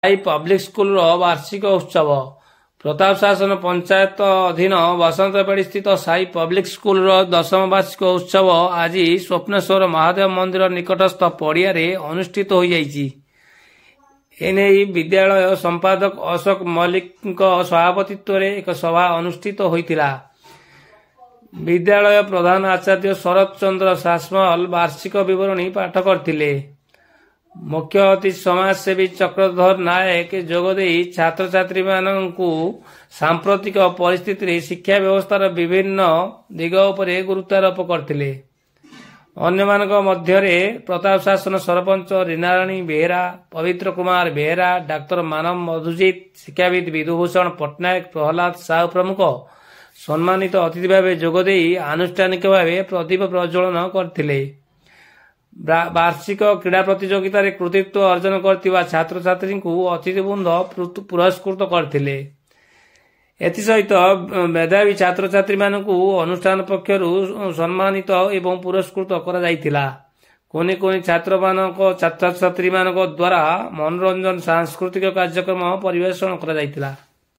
Sai public ସ୍କୁଲର ବାର୍ଷିକ ଉତ୍ସବ। ପ୍ରତାପ ଶାସନ ପଞ୍ଚାୟତ ଅଧୀନ ବସନ୍ତବାଡ଼ି ସ୍ଥିତ ସାଇ ପବ୍ଲିକ ସ୍କୁଲର 10ମ ବାର୍ଷିକ ଉତ୍ସବ ଆଜି ସ୍ୱପ୍ନେଶ୍ୱର ମହାଦେବ ମନ୍ଦିର ନିକଟସ୍ଥ ପଡ଼ିଆରେ ଅନୁଷ୍ଠିତ ହୋଇଯାଇଛି। ଏନେଇ ବିଦ୍ୟାଳୟ ସମ୍ପାଦକ ଅଶୋକ ମଲ୍ଲିକଙ୍କ ସଭାପତିତ୍ୱରେ ଏକ ସଭା ଅନୁଷ୍ଠିତ ହୋଇଥିଲା। ବିଦ୍ୟାଳୟ ପ୍ରଧାନ ଆଚାର୍ଯ୍ୟ ଶରତ ଚନ୍ଦ୍ର ସାସମଲ ବାର୍ଷିକ ବିବରଣୀ ପାଠ କରିଥିଲେ। ମୁଖ୍ୟ ଅତିଥି ସମାଜସେବୀ ଚକ୍ରଧର ନାୟକ ଯୋଗଦେଇ ଛାତ୍ରଛାତ୍ରୀମାନଙ୍କୁ ସାମ୍ପ୍ରତିକ ପରିସ୍ଥିତିରେ ଶିକ୍ଷା ବ୍ୟବସ୍ଥାର ବିଭିନ୍ନ ଦିଗ ଉପରେ ଗୁରୁତ୍ୱାରୋପ କରିଥିଲେ। ଅନ୍ୟମାନଙ୍କ ମଧ୍ୟରେ ପ୍ରତାପ ଶାସନ ସରପଞ୍ଚ ରୀନାରାଣୀ ବେହେରା, ପବିତ୍ର କୁମାର ବେହେରା, ଡାକ୍ତର ମାନବ ମଧୁଜିତ, ଶିକ୍ଷାବିତ ବିଧୁଭୂଷଣ ପଟ୍ଟନାୟକ, ପ୍ରହ୍ଲାଦ ସାହୁ ପ୍ରମୁଖ ସମ୍ମାନିତ ଅତିଥି ଭାବେ ଯୋଗଦେଇ ଆନୁଷ୍ଠାନିକ ଭାବେ ପ୍ରଦୀପ ପ୍ରଜ୍ୱଳନ କରିଥିଲେ। ବାର୍ଷିକ କ୍ରୀଡ଼ା ପ୍ରତିଯୋଗିତାରେ କୃତିତ୍ୱ ଅର୍ଜନ କରିଥିବା ଛାତ୍ରଛାତ୍ରୀଙ୍କୁ ଅତିଥିବୃନ୍ଦ ପୁରସ୍କୃତ କରିଥିଲେ। ଏଥିସହିତ ମେଧାବୀ ଛାତ୍ରଛାତ୍ରୀମାନଙ୍କୁ ଅନୁଷ୍ଠାନ ପକ୍ଷରୁ ସମ୍ମାନିତ ଏବଂ ପୁରସ୍କୃତ କରାଯାଇଥିଲା। କୁନି କୁନି ଛାତ୍ରଛାତ୍ରୀମାନଙ୍କ ଦ୍ୱାରା ମନୋରଞ୍ଜନ ସାଂସ୍କୃତିକ କାର୍ଯ୍ୟକ୍ରମ ପରିବେଷଣ କରାଯାଇଥିଲା।